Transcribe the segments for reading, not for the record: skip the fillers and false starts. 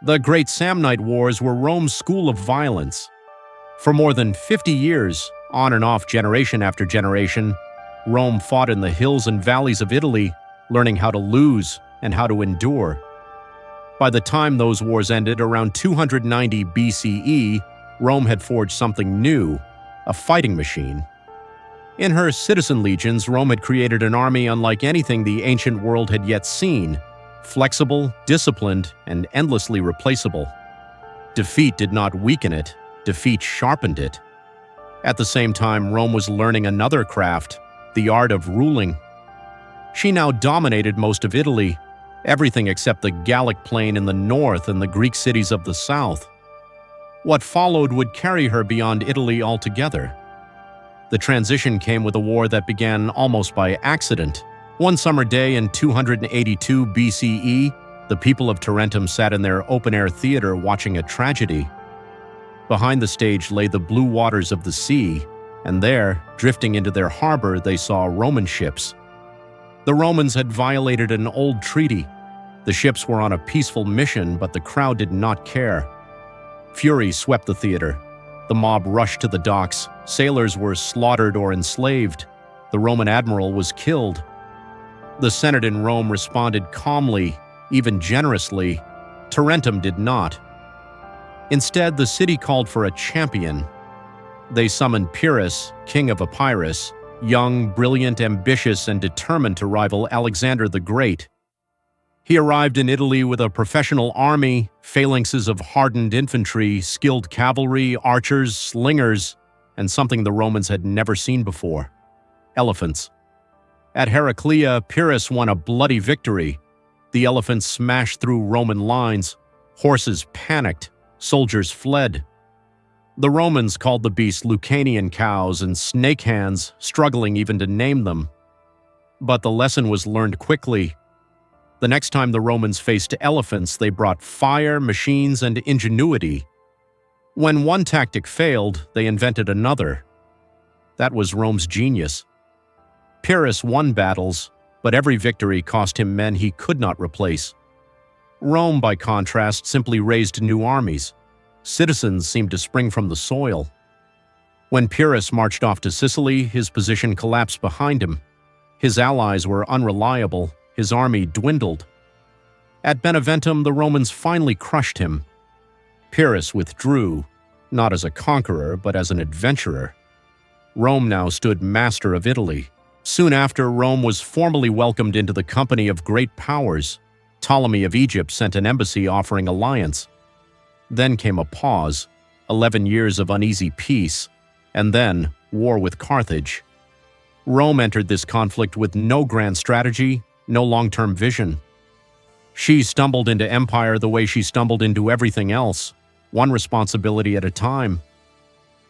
The Great Samnite Wars were Rome's school of violence. For more than 50 years, on and off generation after generation, Rome fought in the hills and valleys of Italy, learning how to lose and how to endure. By the time those wars ended around 290 BCE, Rome had forged something new, a fighting machine. In her citizen legions, Rome had created an army unlike anything the ancient world had yet seen, flexible, disciplined, and endlessly replaceable. Defeat did not weaken it, defeat sharpened it. At the same time, Rome was learning another craft, the art of ruling. She now dominated most of Italy, everything except the Gallic plain in the north and the Greek cities of the south. What followed would carry her beyond Italy altogether. The transition came with a war that began almost by accident. One summer day in 282 BCE, the people of Tarentum sat in their open-air theater watching a tragedy. Behind the stage lay the blue waters of the sea, and there, drifting into their harbor, they saw Roman ships. The Romans had violated an old treaty. The ships were on a peaceful mission, but the crowd did not care. Fury swept the theater. The mob rushed to the docks. Sailors were slaughtered or enslaved. The Roman admiral was killed. The Senate in Rome responded calmly, even generously. Tarentum did not. Instead, the city called for a champion. They summoned Pyrrhus, king of Epirus, young, brilliant, ambitious, and determined to rival Alexander the Great. He arrived in Italy with a professional army, phalanxes of hardened infantry, skilled cavalry, archers, slingers, and something the Romans had never seen before: elephants. At Heraclea, Pyrrhus won a bloody victory. The elephants smashed through Roman lines. Horses panicked. Soldiers fled. The Romans called the beasts Lucanian cows and snake hands, struggling even to name them. But the lesson was learned quickly. The next time the Romans faced elephants, they brought fire, machines, and ingenuity. When one tactic failed, they invented another. That was Rome's genius. Pyrrhus won battles, but every victory cost him men he could not replace. Rome, by contrast, simply raised new armies. Citizens seemed to spring from the soil. When Pyrrhus marched off to Sicily, his position collapsed behind him. His allies were unreliable. His army dwindled. At Beneventum, the Romans finally crushed him. Pyrrhus withdrew, not as a conqueror, but as an adventurer. Rome now stood master of Italy. Soon after, Rome was formally welcomed into the company of great powers. Ptolemy of Egypt sent an embassy offering alliance. Then came a pause, 11 years of uneasy peace, and then war with Carthage. Rome entered this conflict with no grand strategy, no long-term vision. She stumbled into empire the way she stumbled into everything else, one responsibility at a time.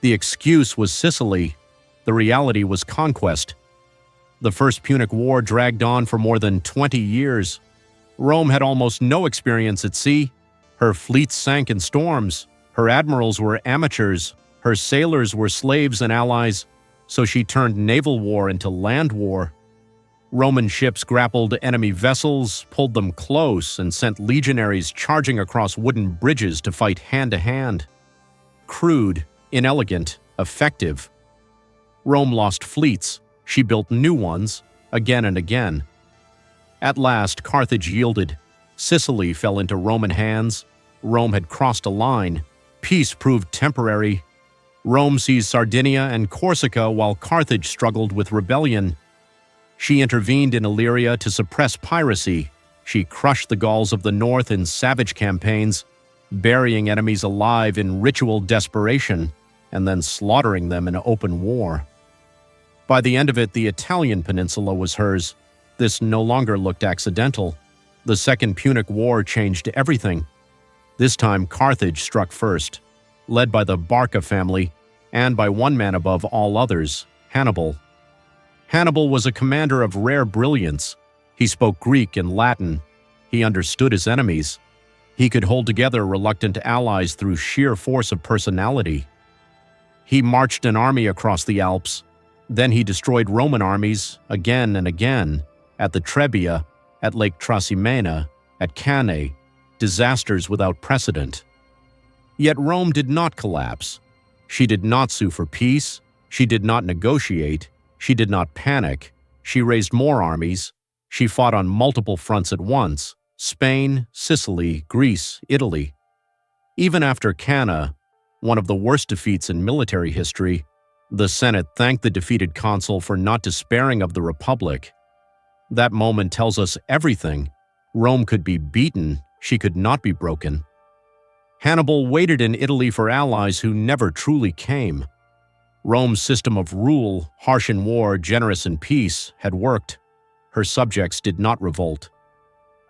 The excuse was Sicily. The reality was conquest. The First Punic War dragged on for more than 20 years. Rome had almost no experience at sea. Her fleets sank in storms. Her admirals were amateurs. Her sailors were slaves and allies. So she turned naval war into land war. Roman ships grappled enemy vessels, pulled them close, and sent legionaries charging across wooden bridges to fight hand-to-hand. Crude, inelegant, effective. Rome lost fleets. She built new ones, again and again. At last, Carthage yielded. Sicily fell into Roman hands. Rome had crossed a line. Peace proved temporary. Rome seized Sardinia and Corsica while Carthage struggled with rebellion. She intervened in Illyria to suppress piracy. She crushed the Gauls of the north in savage campaigns, burying enemies alive in ritual desperation, and then slaughtering them in open war. By the end of it, the Italian peninsula was hers. This no longer looked accidental. The Second Punic War changed everything. This time, Carthage struck first, led by the Barca family, and by one man above all others, Hannibal. Hannibal was a commander of rare brilliance. He spoke Greek and Latin. He understood his enemies. He could hold together reluctant allies through sheer force of personality. He marched an army across the Alps. Then he destroyed Roman armies again and again, at the Trebia, at Lake Trasimene, at Cannae, disasters without precedent. Yet Rome did not collapse. She did not sue for peace. She did not negotiate. She did not panic. She raised more armies. She fought on multiple fronts at once: Spain, Sicily, Greece, Italy. Even after Cannae, one of the worst defeats in military history, the Senate thanked the defeated consul for not despairing of the Republic. That moment tells us everything. Rome could be beaten, she could not be broken. Hannibal waited in Italy for allies who never truly came. Rome's system of rule, harsh in war, generous in peace, had worked. Her subjects did not revolt.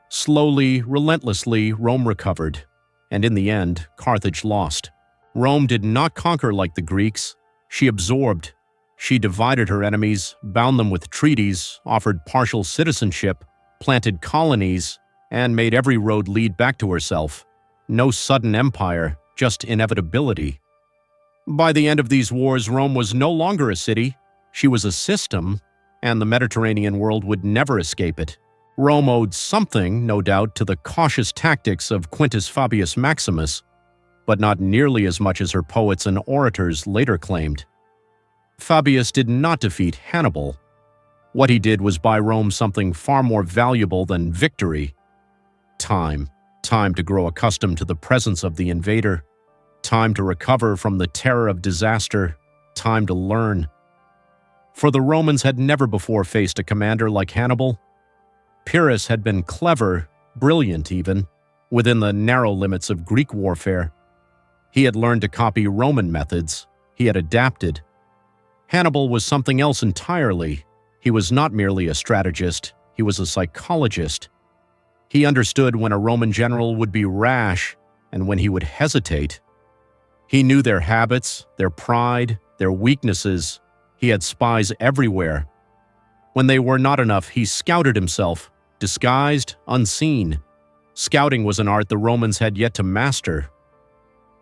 Slowly, relentlessly, Rome recovered, and in the end, Carthage lost. Rome did not conquer like the Greeks. She absorbed. She divided her enemies, bound them with treaties, offered partial citizenship, planted colonies, and made every road lead back to herself. No sudden empire, just inevitability. By the end of these wars, Rome was no longer a city. She was a system, and the Mediterranean world would never escape it. Rome owed something, no doubt, to the cautious tactics of Quintus Fabius Maximus, but not nearly as much as her poets and orators later claimed. Fabius did not defeat Hannibal. What he did was buy Rome something far more valuable than victory: time. Time to grow accustomed to the presence of the invader. Time to recover from the terror of disaster. Time to learn. For the Romans had never before faced a commander like Hannibal. Pyrrhus had been clever, brilliant even, within the narrow limits of Greek warfare. He had learned to copy Roman methods. He had adapted. Hannibal was something else entirely. He was not merely a strategist, he was a psychologist. He understood when a Roman general would be rash and when he would hesitate. He knew their habits, their pride, their weaknesses. He had spies everywhere. When they were not enough, he scouted himself, disguised, unseen. Scouting was an art the Romans had yet to master.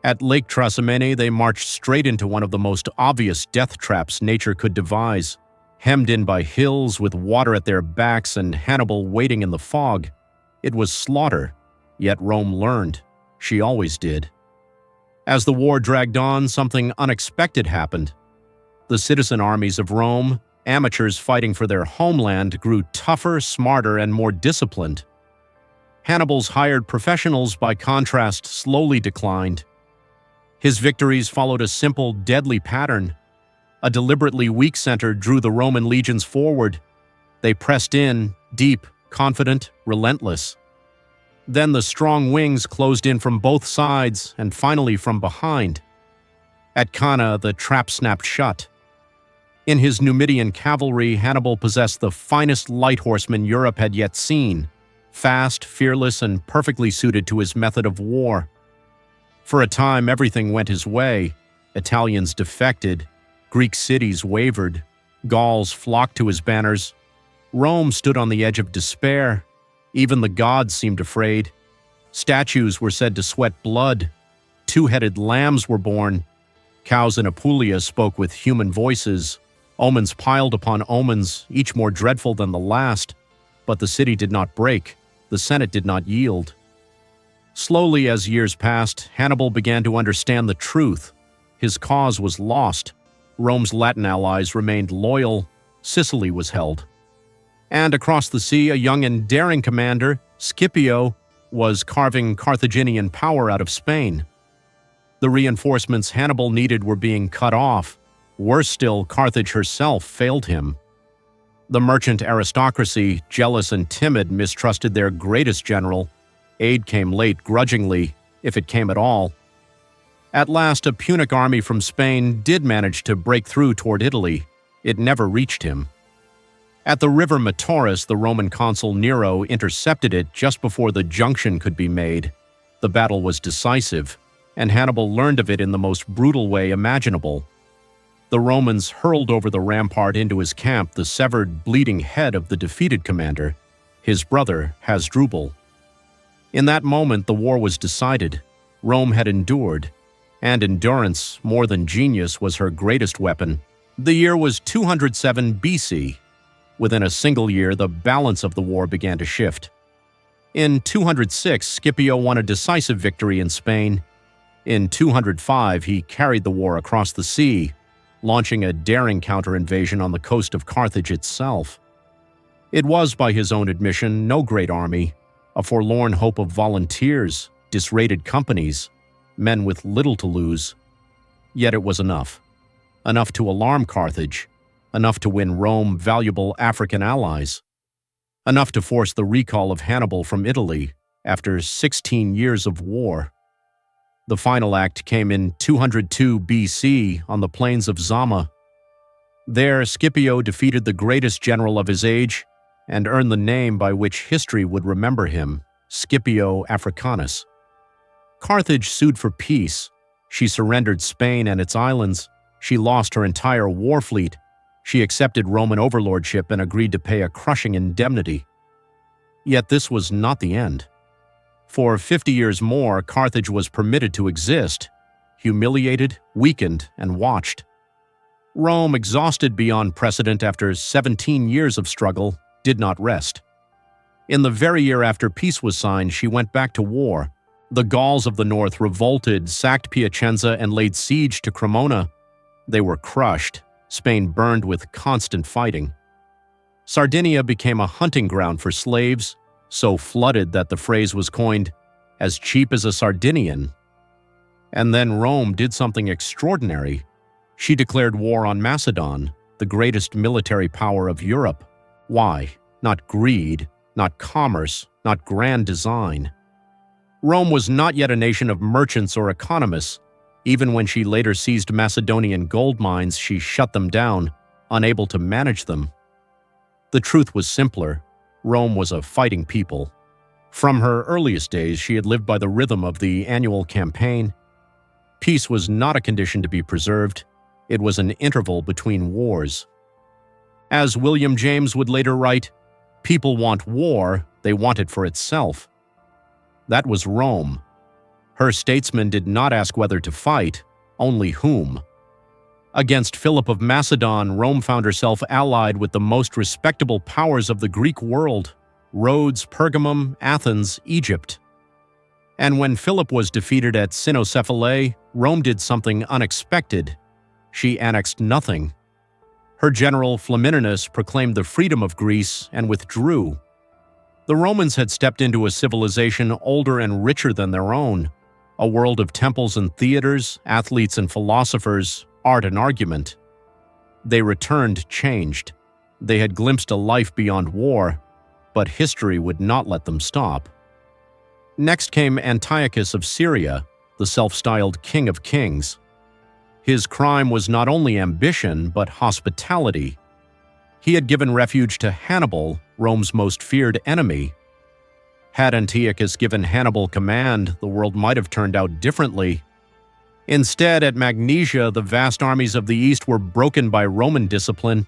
At Lake Trasimene, they marched straight into one of the most obvious death traps nature could devise, hemmed in by hills with water at their backs and Hannibal waiting in the fog. It was slaughter, yet Rome learned. She always did. As the war dragged on, something unexpected happened. The citizen armies of Rome, amateurs fighting for their homeland, grew tougher, smarter, and more disciplined. Hannibal's hired professionals, by contrast, slowly declined. His victories followed a simple, deadly pattern. A deliberately weak center drew the Roman legions forward. They pressed in, deep, confident, relentless. Then the strong wings closed in from both sides and finally from behind. At Cannae, the trap snapped shut. In his Numidian cavalry, Hannibal possessed the finest light horsemen Europe had yet seen, fast, fearless, and perfectly suited to his method of war. For a time, everything went his way. Italians defected, Greek cities wavered, Gauls flocked to his banners. Rome stood on the edge of despair. Even the gods seemed afraid. Statues were said to sweat blood. Two-headed lambs were born. Cows in Apulia spoke with human voices. Omens piled upon omens, each more dreadful than the last. But the city did not break. The Senate did not yield. Slowly, as years passed, Hannibal began to understand the truth. His cause was lost. Rome's Latin allies remained loyal. Sicily was held. And across the sea, a young and daring commander, Scipio, was carving Carthaginian power out of Spain. The reinforcements Hannibal needed were being cut off. Worse still, Carthage herself failed him. The merchant aristocracy, jealous and timid, mistrusted their greatest general. Aid came late, grudgingly, if it came at all. At last, a Punic army from Spain did manage to break through toward Italy. It never reached him. At the river Metaurus, the Roman consul Nero intercepted it just before the junction could be made. The battle was decisive, and Hannibal learned of it in the most brutal way imaginable. The Romans hurled over the rampart into his camp the severed, bleeding head of the defeated commander, his brother Hasdrubal. In that moment, the war was decided. Rome had endured, and endurance, more than genius, was her greatest weapon. The year was 207 BC. Within a single year, the balance of the war began to shift. In 206, Scipio won a decisive victory in Spain. In 205, he carried the war across the sea, launching a daring counter-invasion on the coast of Carthage itself. It was, by his own admission, no great army, a forlorn hope of volunteers, disrated companies, men with little to lose. Yet it was enough. Enough to alarm Carthage, enough to win Rome valuable African allies, enough to force the recall of Hannibal from Italy after 16 years of war. The final act came in 202 BC on the plains of Zama. There, Scipio defeated the greatest general of his age and earned the name by which history would remember him, Scipio Africanus. Carthage sued for peace. She surrendered Spain and its islands. She lost her entire war fleet. She accepted Roman overlordship and agreed to pay a crushing indemnity. Yet this was not the end. For 50 years more, Carthage was permitted to exist, humiliated, weakened, and watched. Rome, exhausted beyond precedent after 17 years of struggle, did not rest. In the very year after peace was signed, she went back to war. The Gauls of the north revolted, sacked Piacenza, and laid siege to Cremona. They were crushed. Spain burned with constant fighting. Sardinia became a hunting ground for slaves, so flooded that the phrase was coined, "as cheap as a Sardinian." And then Rome did something extraordinary. She declared war on Macedon, the greatest military power of Europe. Why? Not greed, not commerce, not grand design. Rome was not yet a nation of merchants or economists. Even when she later seized Macedonian gold mines, she shut them down, unable to manage them. The truth was simpler. Rome was a fighting people. From her earliest days, she had lived by the rhythm of the annual campaign. Peace was not a condition to be preserved. It was an interval between wars. As William James would later write, "People want war, they want it for itself." That was Rome. Her statesmen did not ask whether to fight, only whom. Against Philip of Macedon, Rome found herself allied with the most respectable powers of the Greek world: Rhodes, Pergamum, Athens, Egypt. And when Philip was defeated at Cynocephalae, Rome did something unexpected. She annexed nothing. Her general Flamininus proclaimed the freedom of Greece and withdrew. The Romans had stepped into a civilization older and richer than their own, a world of temples and theaters, athletes and philosophers, art and argument. They returned changed. They had glimpsed a life beyond war, but history would not let them stop. Next came Antiochus of Syria, the self-styled King of Kings. His crime was not only ambition, but hospitality. He had given refuge to Hannibal, Rome's most feared enemy. Had Antiochus given Hannibal command, the world might have turned out differently. Instead, at Magnesia, the vast armies of the East were broken by Roman discipline.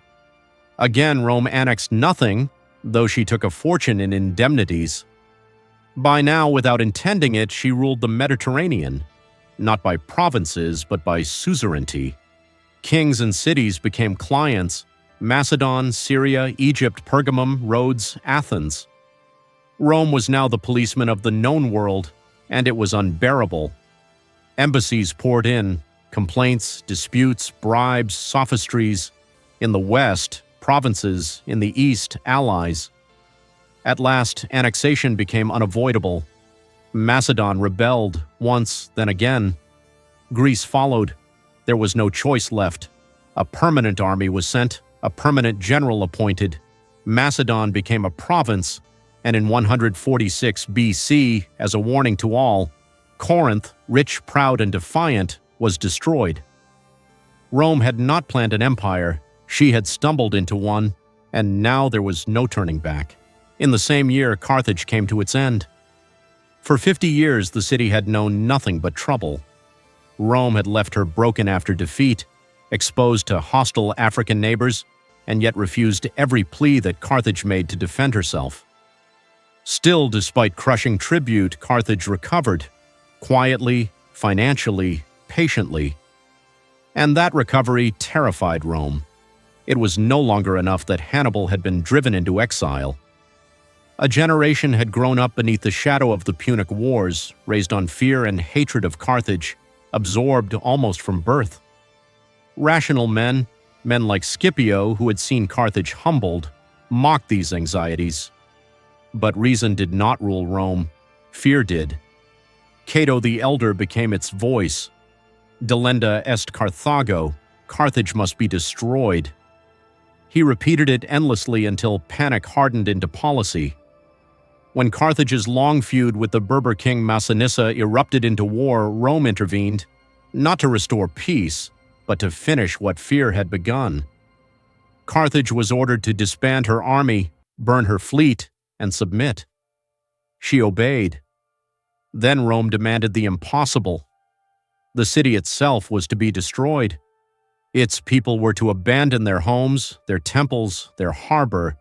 Again, Rome annexed nothing, though she took a fortune in indemnities. By now, without intending it, she ruled the Mediterranean, not by provinces, but by suzerainty. Kings and cities became clients: Macedon, Syria, Egypt, Pergamum, Rhodes, Athens. Rome was now the policeman of the known world, and it was unbearable. Embassies poured in, complaints, disputes, bribes, sophistries. In the West, provinces; in the East, allies. At last, annexation became unavoidable. Macedon rebelled, once, then again. Greece followed. There was no choice left. A permanent army was sent, a permanent general appointed. Macedon became a province, and in 146 BC, as a warning to all, Corinth, rich, proud, and defiant, was destroyed. Rome had not planned an empire. She had stumbled into one, and now there was no turning back. In the same year, Carthage came to its end. For 50 years, the city had known nothing but trouble. Rome had left her broken after defeat, exposed to hostile African neighbors, and yet refused every plea that Carthage made to defend herself. Still, despite crushing tribute, Carthage recovered, quietly, financially, patiently. And that recovery terrified Rome. It was no longer enough that Hannibal had been driven into exile. A generation had grown up beneath the shadow of the Punic Wars, raised on fear and hatred of Carthage, absorbed almost from birth. Rational men like Scipio, who had seen Carthage humbled, mocked these anxieties. But reason did not rule Rome, fear did. Cato the Elder became its voice. Delenda est Carthago, Carthage must be destroyed. He repeated it endlessly until panic hardened into policy. When Carthage's long feud with the Berber king Massinissa erupted into war, Rome intervened, not to restore peace, but to finish what fear had begun. Carthage was ordered to disband her army, burn her fleet, and submit. She obeyed. Then Rome demanded the impossible. The city itself was to be destroyed. Its people were to abandon their homes, their temples, their harbor,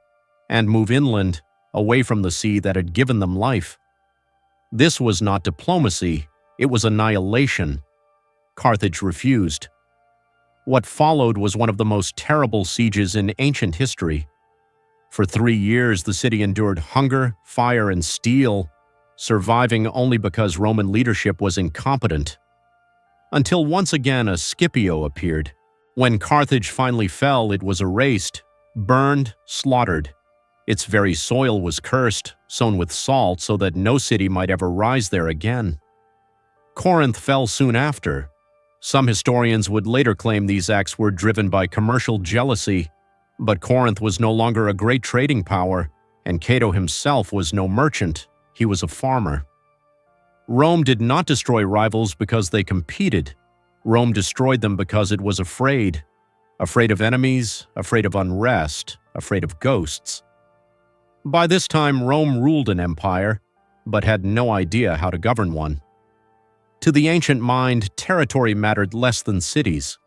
and move inland, away from the sea that had given them life. This was not diplomacy, it was annihilation. Carthage refused. What followed was one of the most terrible sieges in ancient history. For 3 years, the city endured hunger, fire, and steel, surviving only because Roman leadership was incompetent. Until once again a Scipio appeared. When Carthage finally fell, it was erased, burned, slaughtered. Its very soil was cursed, sown with salt so that no city might ever rise there again. Corinth fell soon after. Some historians would later claim these acts were driven by commercial jealousy, but Corinth was no longer a great trading power, and Cato himself was no merchant, he was a farmer. Rome did not destroy rivals because they competed. Rome destroyed them because it was afraid. Afraid of enemies, afraid of unrest, afraid of ghosts. By this time, Rome ruled an empire, but had no idea how to govern one. To the ancient mind, territory mattered less than cities.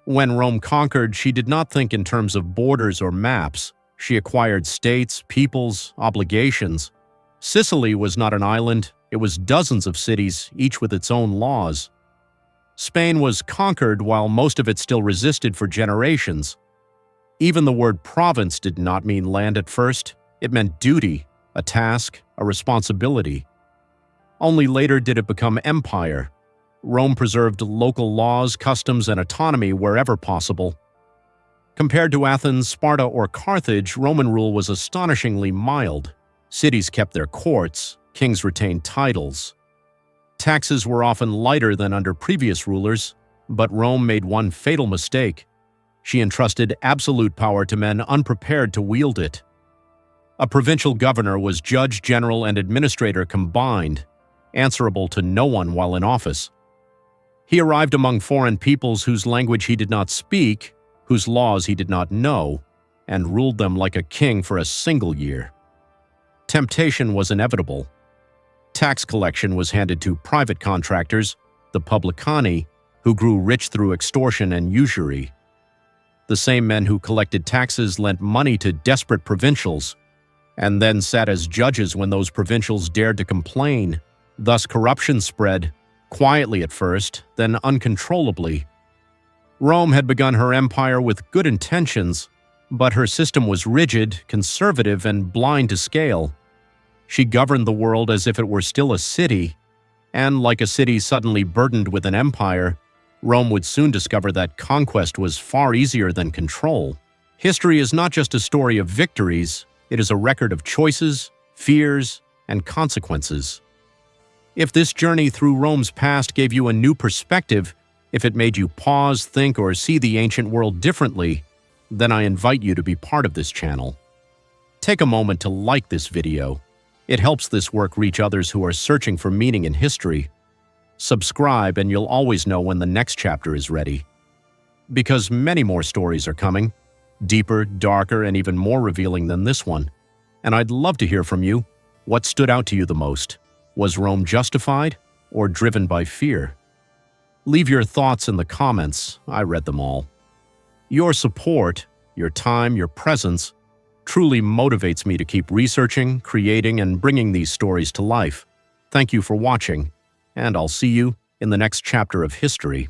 When Rome conquered, she did not think in terms of borders or maps. She acquired states, peoples, obligations. Sicily was not an island, it was dozens of cities, each with its own laws. Spain was conquered while most of it still resisted for generations. Even the word province did not mean land at first. It meant duty, a task, a responsibility. Only later did it become empire. Rome preserved local laws, customs, and autonomy wherever possible. Compared to Athens, Sparta, or Carthage, Roman rule was astonishingly mild. Cities kept their courts, kings retained titles. Taxes were often lighter than under previous rulers, but Rome made one fatal mistake. She entrusted absolute power to men unprepared to wield it. A provincial governor was judge, general, and administrator combined, answerable to no one while in office. He arrived among foreign peoples whose language he did not speak, whose laws he did not know, and ruled them like a king for a single year. Temptation was inevitable. Tax collection was handed to private contractors, the publicani, who grew rich through extortion and usury. The same men who collected taxes lent money to desperate provincials, and then sat as judges when those provincials dared to complain. Thus corruption spread, quietly at first, then uncontrollably. Rome had begun her empire with good intentions, but her system was rigid, conservative, and blind to scale. She governed the world as if it were still a city, and like a city suddenly burdened with an empire, Rome would soon discover that conquest was far easier than control. History is not just a story of victories, it is a record of choices, fears, and consequences. If this journey through Rome's past gave you a new perspective, if it made you pause, think, or see the ancient world differently, then I invite you to be part of this channel. Take a moment to like this video. It helps this work reach others who are searching for meaning in history. Subscribe and you'll always know when the next chapter is ready. Because many more stories are coming, deeper, darker, and even more revealing than this one. And I'd love to hear from you. What stood out to you the most? Was Rome justified or driven by fear? Leave your thoughts in the comments. I read them all. Your support, your time, your presence truly motivates me to keep researching, creating, and bringing these stories to life. Thank you for watching, and I'll see you in the next chapter of history.